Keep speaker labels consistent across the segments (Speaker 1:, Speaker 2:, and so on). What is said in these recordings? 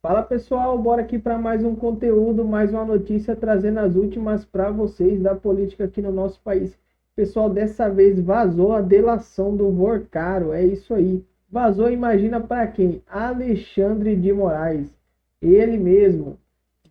Speaker 1: Fala pessoal, bora aqui para mais um conteúdo, mais uma notícia trazendo as últimas para vocês da política aqui no nosso país. Pessoal, dessa vez vazou a delação do Vorcaro, é isso aí. Vazou, imagina para quem? Alexandre de Moraes. Ele mesmo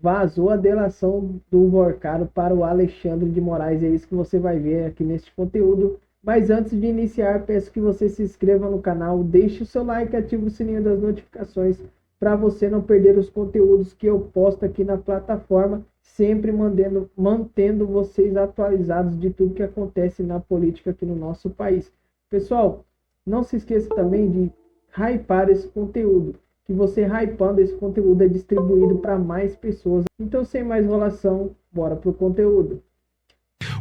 Speaker 1: vazou a delação do Vorcaro para o Alexandre de Moraes. É isso que você vai ver aqui neste conteúdo. Mas antes de iniciar, peço que você se inscreva no canal, deixe o seu like, ative o sininho das notificações para você não perder os conteúdos que eu posto aqui na plataforma, sempre mantendo vocês atualizados de tudo que acontece na política aqui no nosso país. Pessoal, não se esqueça também de hypar esse conteúdo, que você hypando esse conteúdo é distribuído para mais pessoas. Então, sem mais enrolação, bora pro conteúdo.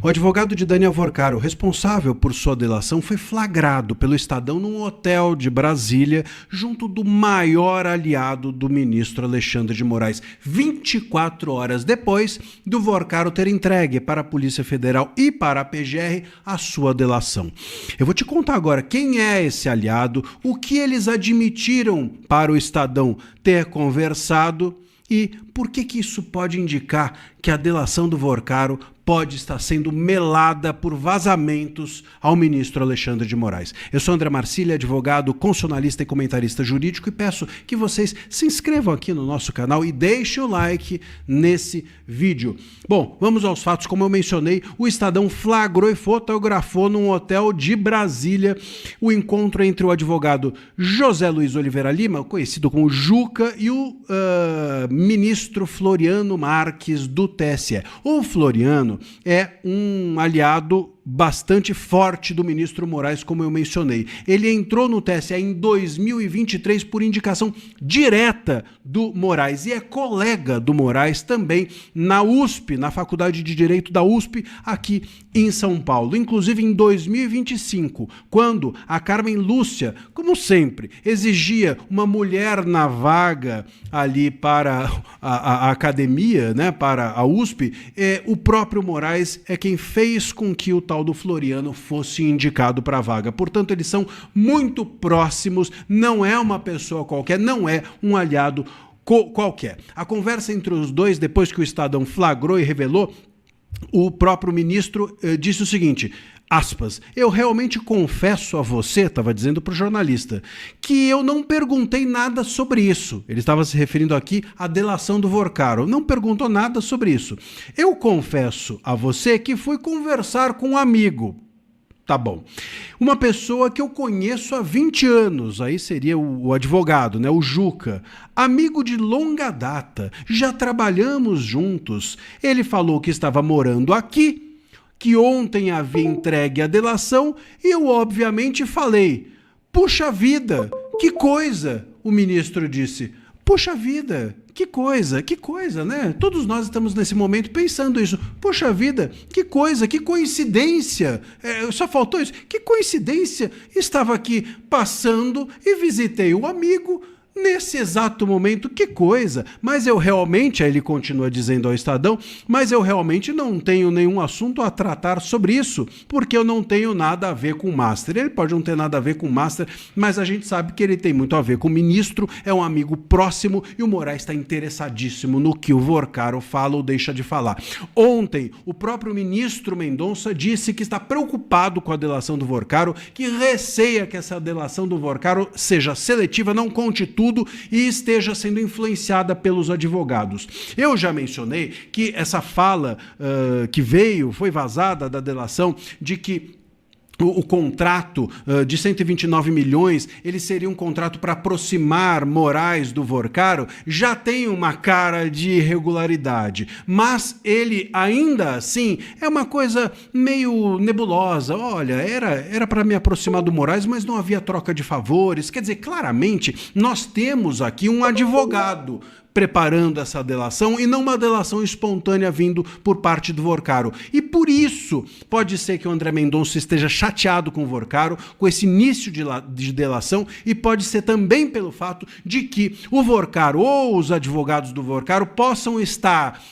Speaker 2: O advogado de Daniel Vorcaro, responsável por sua delação, foi flagrado pelo Estadão num hotel de Brasília, junto do maior aliado do ministro Alexandre de Moraes, 24 horas depois do Vorcaro ter entregue para a Polícia Federal e para a PGR a sua delação. Eu vou te contar agora quem é esse aliado, o que eles admitiram para o Estadão ter conversado e por que isso pode indicar que a delação do Vorcaro pode estar sendo melada por vazamentos ao ministro Alexandre de Moraes. Eu sou André Marcília, advogado, constitucionalista e comentarista jurídico, e peço que vocês se inscrevam aqui no nosso canal e deixem o like nesse vídeo. Bom, vamos aos fatos. Como eu mencionei, o Estadão flagrou e fotografou num hotel de Brasília o encontro entre o advogado José Luiz Oliveira Lima, conhecido como Juca, e o ministro Floriano Marques do TSE. O Floriano é um aliado bastante forte do ministro Moraes, como eu mencionei. Ele entrou no TSE em 2023 por indicação direta do Moraes e é colega do Moraes também na USP, na Faculdade de Direito da USP, aqui em São Paulo. Inclusive em 2025, quando a Carmen Lúcia, como sempre, exigia uma mulher na vaga ali para a academia, né, para a USP, o próprio Moraes é quem fez com que o tal do Floriano fosse indicado para a vaga. Portanto, eles são muito próximos, não é uma pessoa qualquer, não é um aliado qualquer. A conversa entre os dois, depois que o Estadão flagrou e revelou, o próprio ministro disse o seguinte, aspas, eu realmente confesso a você, estava dizendo para o jornalista, que eu não perguntei nada sobre isso. Ele estava se referindo aqui à delação do Vorcaro. Não perguntou nada sobre isso. Eu confesso a você que fui conversar com um amigo. Tá bom. Uma pessoa que eu conheço há 20 anos, aí seria o advogado, né, o Juca, amigo de longa data, já trabalhamos juntos. Ele falou que estava morando aqui, que ontem havia entregue a delação e eu obviamente falei, puxa vida, que coisa, o ministro disse, puxa vida, que coisa, né? Todos nós estamos nesse momento pensando isso, puxa vida, que coisa, que coincidência, só faltou isso, que coincidência, estava aqui passando e visitei o amigo, nesse exato momento, que coisa, mas eu realmente, aí ele continua dizendo ao Estadão, mas eu realmente não tenho nenhum assunto a tratar sobre isso, porque eu não tenho nada a ver com o Master. Ele pode não ter nada a ver com o Master, mas a gente sabe que ele tem muito a ver com o ministro, é um amigo próximo e o Moraes está interessadíssimo no que o Vorcaro fala ou deixa de falar. Ontem, o próprio ministro Mendonça disse que está preocupado com a delação do Vorcaro, que receia que essa delação do Vorcaro seja seletiva, não conte tudo e esteja sendo influenciada pelos advogados. Eu já mencionei que essa fala que foi vazada da delação de que o contrato de 129 milhões, ele seria um contrato para aproximar Moraes do Vorcaro, já tem uma cara de irregularidade, mas ele ainda assim é uma coisa meio nebulosa. Olha, era para me aproximar do Moraes, mas não havia troca de favores. Quer dizer, claramente, nós temos aqui um advogado preparando essa delação e não uma delação espontânea vindo por parte do Vorcaro. E por isso pode ser que o André Mendonça esteja chateado com o Vorcaro, com esse início de delação, e pode ser também pelo fato de que o Vorcaro ou os advogados do Vorcaro possam estar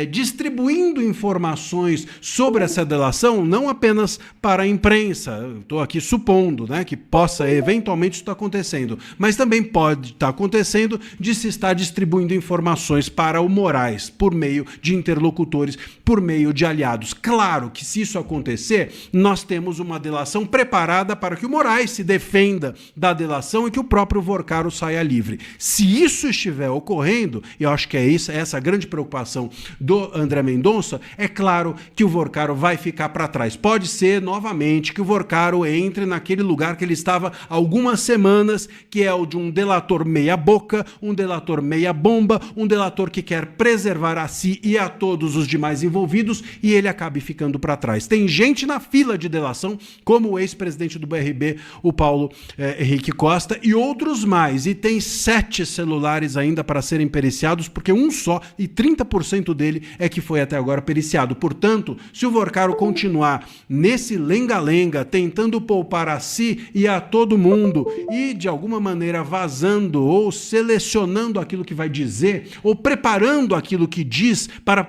Speaker 2: distribuindo informações sobre essa delação, não apenas para a imprensa, estou aqui supondo, né, que possa eventualmente estar acontecendo, mas também pode estar acontecendo de se estar distribuindo informações para o Moraes, por meio de interlocutores, por meio de aliados. Claro que se isso acontecer, nós temos uma delação preparada para que o Moraes se defenda da delação e que o próprio Vorcaro saia livre. Se isso estiver ocorrendo, e eu acho que é essa a grande preocupação do André Mendonça, é claro que o Vorcaro vai ficar para trás. Pode ser, novamente, que o Vorcaro entre naquele lugar que ele estava há algumas semanas, que é o de um delator meia-boca, um delator meia-bomba, um delator que quer preservar a si e a todos os demais envolvidos, e ele acabe ficando para trás. Tem gente na fila de delação, como o ex-presidente do BRB, o Paulo Henrique Costa, e outros mais. E tem 7 celulares ainda para serem periciados, porque um só, e 30% dele é que foi até agora periciado. Portanto, se o Vorcaro continuar nesse lenga-lenga, tentando poupar a si e a todo mundo, e de alguma maneira vazando ou selecionando aquilo que vai dizer, ou preparando aquilo que diz para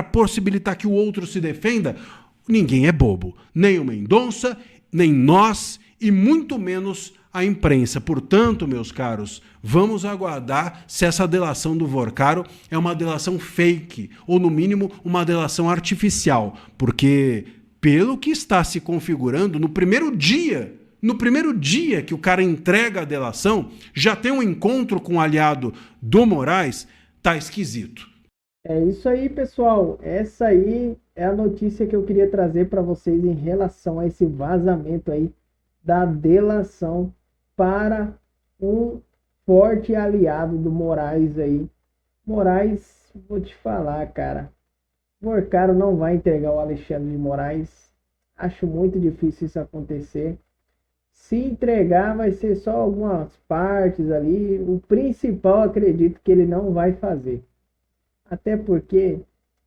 Speaker 2: possibilitar que o outro se defenda, ninguém é bobo. Nem o Mendonça, nem nós, e muito menos a imprensa. Portanto, meus caros, vamos aguardar se essa delação do Vorcaro é uma delação fake, ou no mínimo uma delação artificial, porque pelo que está se configurando, no primeiro dia que o cara entrega a delação, já tem um encontro com um aliado do Moraes, tá esquisito.
Speaker 1: É isso aí, pessoal. Essa aí é a notícia que eu queria trazer para vocês em relação a esse vazamento aí da delação para um forte aliado do Moraes aí. Moraes, vou te falar, cara. O Vorcaro não vai entregar o Alexandre de Moraes. Acho muito difícil isso acontecer. Se entregar, vai ser só algumas partes ali. O principal, acredito que ele não vai fazer. Até porque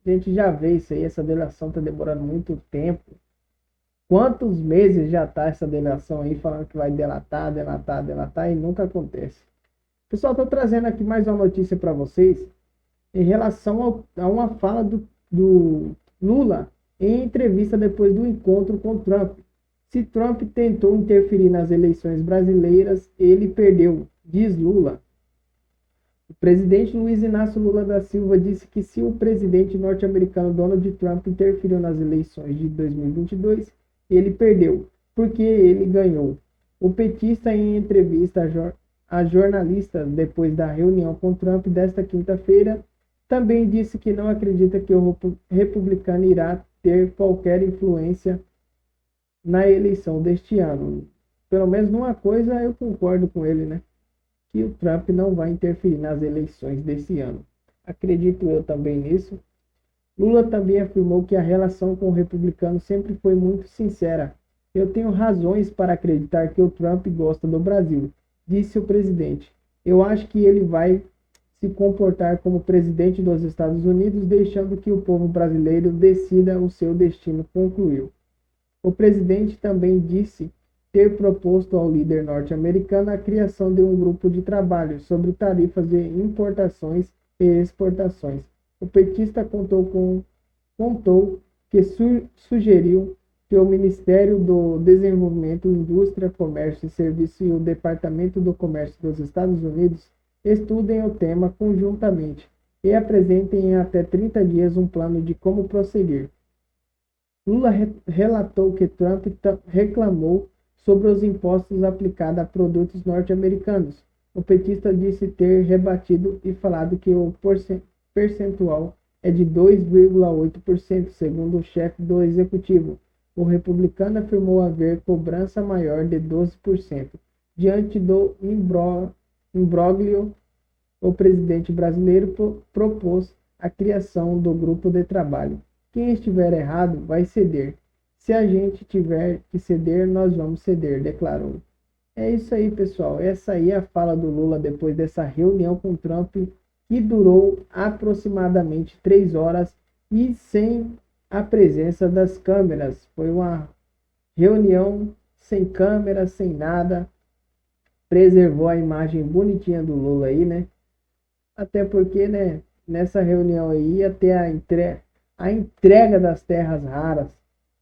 Speaker 1: a gente já vê isso aí, essa delação tá demorando muito tempo. Quantos meses já tá essa delação aí falando que vai delatar e nunca acontece. Pessoal, tô trazendo aqui mais uma notícia para vocês em relação a uma fala do Lula em entrevista depois do encontro com Trump. Se Trump tentou interferir nas eleições brasileiras, ele perdeu, diz Lula. O presidente Luiz Inácio Lula da Silva disse que se o presidente norte-americano Donald Trump interferiu nas eleições de 2022, ele perdeu, porque ele ganhou. O petista, em entrevista a jornalistas depois da reunião com Trump desta quinta-feira, também disse que não acredita que o republicano irá ter qualquer influência na eleição deste ano. Pelo menos numa coisa eu concordo com ele, né? Que o Trump não vai interferir nas eleições desse ano. Acredito eu também nisso. Lula também afirmou que a relação com o republicano sempre foi muito sincera. Eu tenho razões para acreditar que o Trump gosta do Brasil, disse o presidente. Eu acho que ele vai se comportar como presidente dos Estados Unidos, deixando que o povo brasileiro decida o seu destino, concluiu. O presidente também disse ter proposto ao líder norte-americano a criação de um grupo de trabalho sobre tarifas de importações e exportações. O petista contou que sugeriu que o Ministério do Desenvolvimento, Indústria, Comércio e Serviços e o Departamento do Comércio dos Estados Unidos estudem o tema conjuntamente e apresentem em até 30 dias um plano de como prosseguir. Lula relatou que Trump reclamou sobre os impostos aplicados a produtos norte-americanos. O petista disse ter rebatido e falado que o percentual é de 2,8%, segundo o chefe do executivo. O republicano afirmou haver cobrança maior de 12%. Diante do imbróglio, o presidente brasileiro propôs a criação do grupo de trabalho. Quem estiver errado vai ceder. Se a gente tiver que ceder, nós vamos ceder, declarou. É isso aí, pessoal. Essa aí é a fala do Lula depois dessa reunião com Trump que durou aproximadamente 3 horas e sem a presença das câmeras. Foi uma reunião sem câmeras, sem nada, preservou a imagem bonitinha do Lula aí, né? Até porque, né, nessa reunião aí ia ter a entrega das terras raras,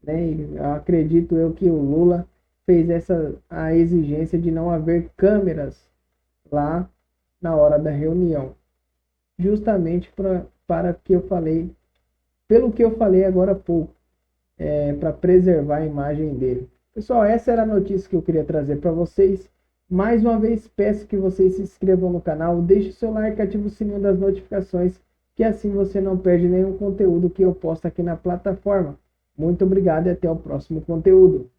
Speaker 1: né? E eu acredito eu que o Lula fez a exigência de não haver câmeras lá na hora da reunião, justamente para que eu falei, pelo que eu falei agora há pouco, para preservar a imagem dele. Pessoal, essa era a notícia que eu queria trazer para vocês. Mais uma vez, peço que vocês se inscrevam no canal, deixe o seu like, ative o sininho das notificações, que assim você não perde nenhum conteúdo que eu posto aqui na plataforma. Muito obrigado e até o próximo conteúdo.